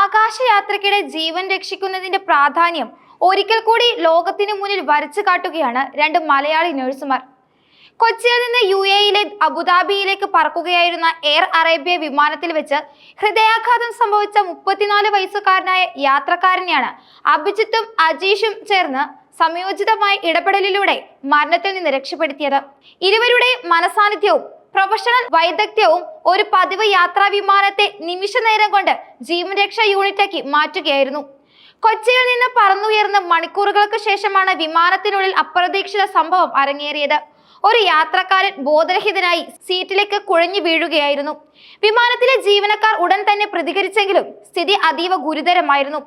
ആകാശയാത്രയ്ക്കിടെ ജീവൻ രക്ഷിക്കുന്നതിന്റെ പ്രാധാന്യം ഒരിക്കൽ കൂടി ലോകത്തിനു മുന്നിൽ വരച്ചു കാട്ടുകയാണ് രണ്ട് മലയാളി നഴ്സുമാർ. കൊച്ചിയിൽ നിന്ന് UAE-യിലെ അബുദാബിയിലേക്ക് പറക്കുകയായിരുന്ന എയർ അറേബ്യ വിമാനത്തിൽ വെച്ച് ഹൃദയാഘാതം സംഭവിച്ച 34 വയസ്സുകാരനായ യാത്രക്കാരനെയാണ് അഭിജിത്തും അജീഷും ചേർന്ന് സംയോജിതമായ ഇടപെടലിലൂടെ മരണത്തിൽ നിന്ന് രക്ഷപ്പെടുത്തിയത്. ഇരുവരുടെയും മനസാന്നിധ്യവും പ്രൊഫഷണൽ വൈദഗ്ധ്യവും ഒരു പതിവ് യാത്രാ വിമാനത്തെ നിമിഷ നേരം കൊണ്ട് ജീവൻ രക്ഷാ യൂണിറ്റാക്കി മാറ്റുകയായിരുന്നു. കൊച്ചിയിൽ നിന്ന് പറന്നുയർന്ന് മണിക്കൂറുകൾക്ക് ശേഷമാണ് വിമാനത്തിനുള്ളിൽ അപ്രതീക്ഷിത സംഭവം അരങ്ങേറിയത്. ഒരു യാത്രക്കാരൻ ബോധരഹിതനായി സീറ്റിലേക്ക് കുഴഞ്ഞു വീഴുകയായിരുന്നു. വിമാനത്തിലെ ജീവനക്കാർ ഉടൻ തന്നെ പ്രതികരിച്ചെങ്കിലും സ്ഥിതി അതീവ ഗുരുതരമായിരുന്നു.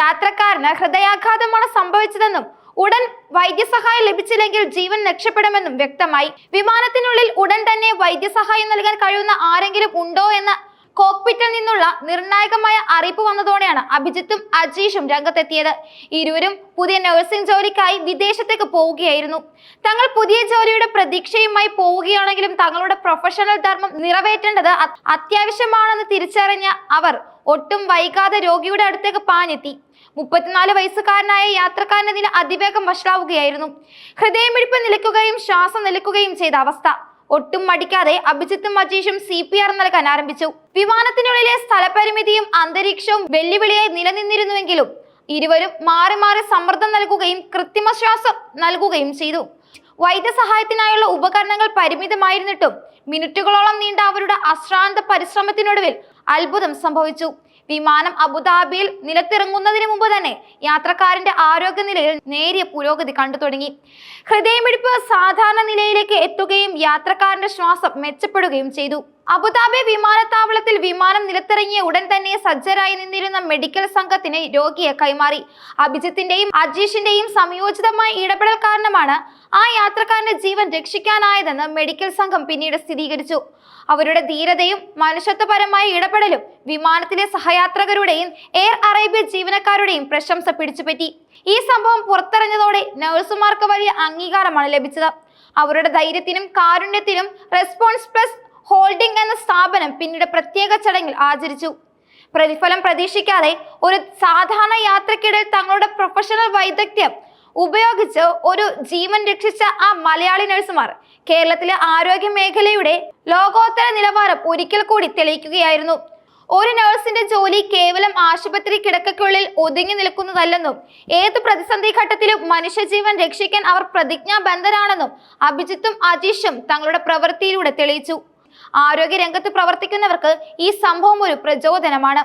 യാത്രക്കാരന് ഹൃദയാഘാതമാണ് സംഭവിച്ചതെന്നും ഉടൻ വൈദ്യസഹായം ലഭിച്ചില്ലെങ്കിൽ ജീവൻ രക്ഷപ്പെടുമെന്നും വ്യക്തമായി. വിമാനത്തിനുള്ളിൽ ഉടൻ തന്നെ വൈദ്യസഹായം നൽകാൻ കഴിയുന്ന ആരെങ്കിലും ഉണ്ടോ എന്ന കോക്പിറ്റിൽ നിന്നുള്ള നിർണായകമായ അറിയിപ്പ് വന്നതോടെയാണ് അഭിജിത്തും അജീഷും രംഗത്തെത്തിയത്. ഇരുവരും പുതിയ നഴ്സിംഗ് ജോലിക്കായി വിദേശത്തേക്ക് പോവുകയായിരുന്നു. തങ്ങൾ പുതിയ ജോലിയുടെ പ്രതീക്ഷയുമായി പോവുകയാണെങ്കിലും തങ്ങളുടെ പ്രൊഫഷണൽ ധർമ്മം നിറവേറ്റേണ്ടത് അത്യാവശ്യമാണെന്ന് തിരിച്ചറിഞ്ഞ അവർ ഒട്ടും വൈകാതെ രോഗിയുടെ അടുത്തേക്ക് പാഞ്ഞെത്തി. 34 വയസ്സുകാരനായ യാത്രക്കാരന് നില അതിവേഗം വഷളാവുകയായിരുന്നു. ഹൃദയമിടിപ്പ് നിലയ്ക്കുകയും ശ്വാസം നിലയ്ക്കുകയും ചെയ്ത അവസ്ഥ. ഒട്ടും മടിക്കാതെ അഭിജിത്തും അജീഷും CPR നൽകാൻ ആരംഭിച്ചു. വിമാനത്തിനുള്ളിലെ സ്ഥലപരിമിതിയും അന്തരീക്ഷവും വെല്ലുവിളിയായി നിലനിന്നിരുന്നുവെങ്കിലും ഇരുവരും മാറി മാറി സമ്മർദ്ദം നൽകുകയും കൃത്രിമ ശ്വാസം നൽകുകയും ചെയ്തു. വൈദ്യസഹായത്തിനായുള്ള ഉപകരണങ്ങൾ പരിമിതമായിരുന്നിട്ടും മിനിറ്റുകളോളം നീണ്ട അവരുടെ അശ്രാന്ത പരിശ്രമത്തിനൊടുവിൽ അത്ഭുതം സംഭവിച്ചു. വിമാനം അബുദാബിയിൽ നിലത്തിറങ്ങുന്നതിന് മുമ്പ് തന്നെ യാത്രക്കാരന്റെ ആരോഗ്യനിലയിൽ നേരിയ പുരോഗതി കണ്ടു തുടങ്ങി. ഹൃദയമിടിപ്പ് സാധാരണ നിലയിലേക്ക് എത്തുകയും യാത്രക്കാരന്റെ ശ്വാസം മെച്ചപ്പെടുകയും ചെയ്തു. അബുദാബി വിമാനത്താവളത്തിൽ വിമാനം നിലത്തിറങ്ങിയ ഉടൻ തന്നെ സജ്ജരായി നിന്നിരുന്ന മെഡിക്കൽ സംഘത്തിന് രോഗിയെ കൈമാറി. അഭിജിത്തിന്റെയും അജീഷിന്റെയും സംയോജിതമായ ഇടപെടൽ കാരണമാണ് ആ യാത്രക്കാരന്റെ ജീവൻ രക്ഷിക്കാനായതെന്ന് മെഡിക്കൽ സംഘം പിന്നീട് സ്ഥിരീകരിച്ചു. അവരുടെ ധീരതയും മനുഷ്യത്വപരമായ ഇടപെടലും വിമാനത്തിലെ സഹയാത്രികരുടെയും എയർ അറേബ്യ ജീവനക്കാരുടെയും പ്രശംസ പിടിച്ചുപറ്റി. ഈ സംഭവം പുറത്തറിഞ്ഞതോടെ നഴ്സുമാർക്ക് വലിയ അംഗീകാരമാണ് ലഭിച്ചത്. അവരുടെ ധൈര്യത്തിനും കാരുണ്യത്തിനും റെസ്പോൺസ് പ്ലസ് ഹോൾഡിംഗ് എന്ന സ്ഥാപനം പിന്നീട് പ്രത്യേക ചടങ്ങിൽ ആചരിച്ചു. പ്രതിഫലം പ്രതീക്ഷിക്കാതെ ഒരു സാധാരണ യാത്രക്കിടയിൽ തങ്ങളുടെ പ്രൊഫഷണൽ വൈദഗ്ധ്യം ഉപയോഗിച്ച് ഒരു ജീവൻ രക്ഷിച്ച ആ മലയാളി നഴ്സുമാർ കേരളത്തിലെ ആരോഗ്യ മേഖലയുടെ ലോകോത്തര നിലവാരം ഒരിക്കൽ കൂടി തെളിയിക്കുകയായിരുന്നു. ഒരു നഴ്സിന്റെ ജോലി കേവലം ആശുപത്രി കിടക്കയ്ക്കുള്ളിൽ ഒതുങ്ങി നിൽക്കുന്നതല്ലെന്നും ഏത് പ്രതിസന്ധി ഘട്ടത്തിലും മനുഷ്യജീവൻ രക്ഷിക്കാൻ അവർ പ്രതിജ്ഞാബദ്ധരാണെന്നും അഭിജിത്തും അജീഷും തങ്ങളുടെ പ്രവൃത്തിയിലൂടെ തെളിയിച്ചു. ആരോഗ്യ രംഗത്ത് പ്രവർത്തിക്കുന്നവർക്ക് ഈ സംഭവം ഒരു പ്രചോദനമാണ്.